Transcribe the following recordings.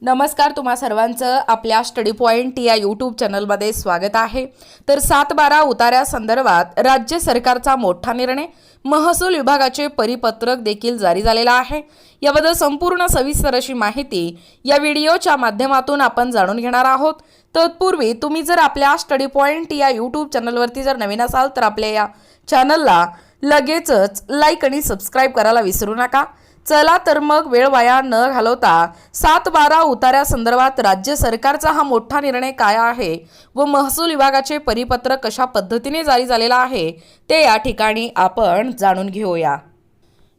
नमस्कार, तुम्हा सर्वांचं आपल्या स्टडी पॉइंट या यूट्यूब चॅनलमध्ये स्वागत आहे। तर 7-12 उतार्यासंदर्भात राज्य सरकारचा मोठा निर्णय, महसूल विभागाचे परिपत्रक देखील जारी झालेला आहे। याबद्दल संपूर्ण सविस्तर अशी माहिती या व्हिडिओच्या माध्यमातून आपण जाणून घेणार आहोत। तत्पूर्वी तुम्ही जर आपल्या स्टडी पॉइंट या यूट्यूब चॅनलवरती जर नवीन असाल तर आपल्या या चॅनलला लगेचच लाईक आणि सबस्क्राइब करायला विसरू नका। चला तर मग वेळ वाया न घालवता 7-12 उतार्यासंदर्भात राज्य सरकारचा हा मोठा निर्णय काय आहे व महसूल विभागाचे परिपत्रक कशा पद्धतीने जारी झालेला आहे ते या ठिकाणी आपण जाणून घेऊया।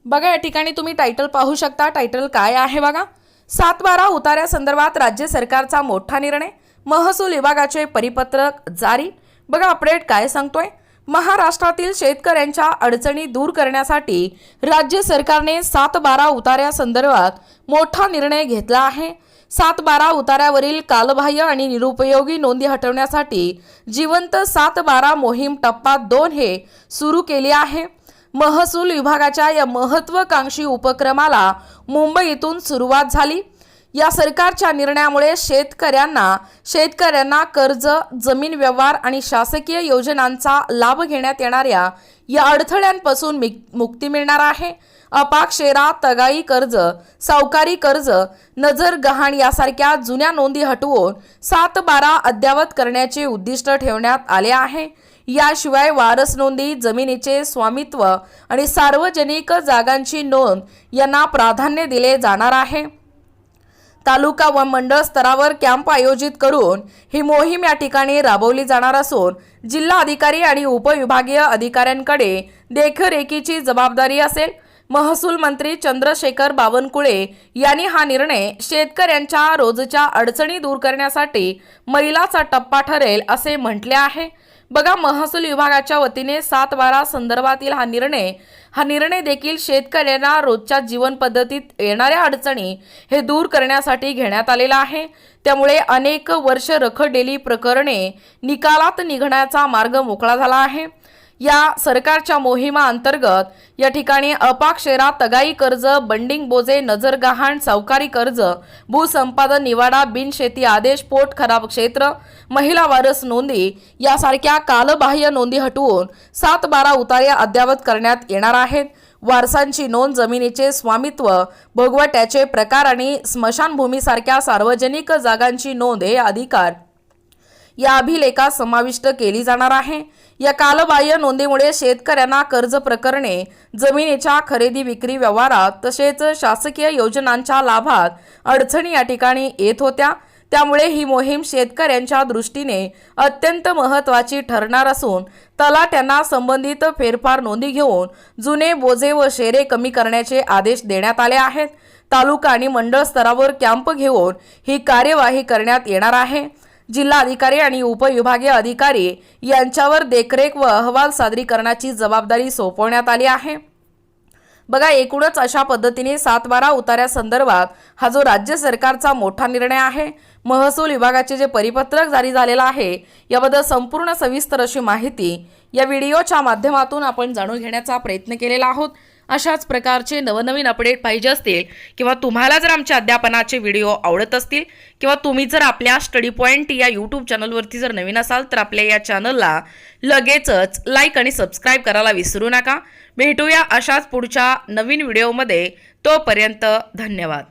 बघा, या ठिकाणी तुम्ही टायटल पाहू शकता। टायटल काय आहे बघा, 7-12 उतार्यासंदर्भात राज्य सरकारचा मोठा निर्णय, महसूल विभागाचे परिपत्रक जारी। बघा, अपडेट काय सांगतोय, महाराष्ट्रातील शेतकऱ्यांच्या अडचणी दूर करण्यासाठी राज्य सरकारने 7-12 उतार्यासंदर्भात मोठा निर्णय घेतला आहे। 7-12 उतार्यावरील कालबाह्य आणि निरुपयोगी नोंदी हटवण्यासाठी जिवंत 7-12 मोहीम टप्पा 2 हे सुरू केले आहे। महसूल विभागाच्या या महत्त्वाकांक्षी उपक्रमाला मुंबईतून सुरुवात झाली। या सरकारच्या निर्णयामुळे शेतकऱ्यांना कर्ज, जमीन व्यवहार आणि शासकीय योजनांचा लाभ घेण्यात येणाऱ्या या अडथळ्यांपासून मुक्ती मिळणार आहे। अपाक्षेरा, तगाई कर्ज, सावकारी कर्ज, नजर गहाण यासारख्या जुन्या नोंदी हटवून 7-12 अद्ययावत करण्याचे उद्दिष्ट ठेवण्यात आले आहे। याशिवाय वारस नोंदी, जमिनीचे स्वामित्व आणि सार्वजनिक जागांची नोंद यांना प्राधान्य दिले जाणार आहे। तालुका व मंडळ स्तरावर कॅम्प आयोजित करून ही मोहीम या ठिकाणी राबवली जाणार असून जिल्हा अधिकारी आणि उपविभागीय अधिकाऱ्यांकडे देखरेखीची जबाबदारी असेल। महसूल मंत्री चंद्रशेखर बावनकुळे यांनी हा निर्णय शेतकऱ्यांच्या रोजच्या अडचणी दूर करण्यासाठी मैलाचा टप्पा ठरेल असे म्हटले आहे। बघा, महसूल विभागाच्या वतीने 7-12 संदर्भातील हा निर्णय देखील शेतकऱ्यांना रोजच्या जीवन पद्धतीत येणाऱ्या अडचणी हे दूर करण्यासाठी घेण्यात आलेला आहे। त्यामुळे अनेक वर्ष रखडलेली प्रकरणे निकालात निघण्याचा मार्ग मोकळा झाला आहे। या सरकारच्या मोहिमा अंतर्गत या ठिकाणी अपाक्षेरा, तगाई कर्ज, बंडिंग बोजे, नजर गहाण, सावकारी कर्ज, भूसंपादन निवाडा, बिनशेती आदेश, पोट खराब क्षेत्र, महिला वारस नोंदी यासारख्या कालबाह्य नोंदी हटवून 7-12 उतार्या अद्ययावत करण्यात येणार आहेत। वारसांची नोंद, जमिनीचे स्वामित्व, भोगवट्याचे प्रकार आणि स्मशानभूमीसारख्या सार्वजनिक जागांची नोंद हे अधिकार या अभिलेखात समाविष्ट केली जाणार आहे। या कालबाह्य नोंदीमुळे शेतकऱ्यांना कर्ज प्रकरणे, जमिनीच्या खरेदी विक्री व्यवहारात तसेच शासकीय योजनांच्या लाभात अडचणी या ठिकाणी येत होत्या। त्यामुळे ही मोहीम शेतकऱ्यांच्या दृष्टीने अत्यंत महत्त्वाची ठरणार असून तलाट्यांना संबंधित फेरफार नोंदी घेऊन जुने बोजे व शेरे कमी करण्याचे आदेश देण्यात आले आहेत। तालुका आणि मंडळ स्तरावर कॅम्प घेऊन ही कार्यवाही करण्यात येणार आहे। जिल्हा अधिकारी आणि उपविभागीय अधिकारी यांच्यावर देखरेख व अहवाल सादरीकरणाची जबाबदारी सोपवण्यात आली आहे। बघा, एकूणच अशा पद्धतीने 7-12 उतार्यासंदर्भात हा जो राज्य सरकारचा मोठा निर्णय आहे, महसूल विभागाचे जे परिपत्रक जारी झालेला आहे याबद्दल संपूर्ण सविस्तर अशी माहिती या व्हिडिओच्या माध्यमातून आपण जाणून घेण्याचा प्रयत्न केलेला आहोत। अशाच प्रकारचे नवनवीन अपडेट पाहिजे असतील किंवा तुम्हाला जर आमच्या अध्यापनाचे व्हिडिओ आवडत असतील किंवा तुम्ही जर आपल्या स्टडी पॉइंट या यूट्यूब चॅनलवरती जर नवीन असाल तर आपल्या या चॅनलला लगेचच लाईक आणि सबस्क्राइब करायला विसरू नका। भेटूया अशाच पुढच्या नवीन व्हिडिओमध्ये। तोपर्यंत धन्यवाद।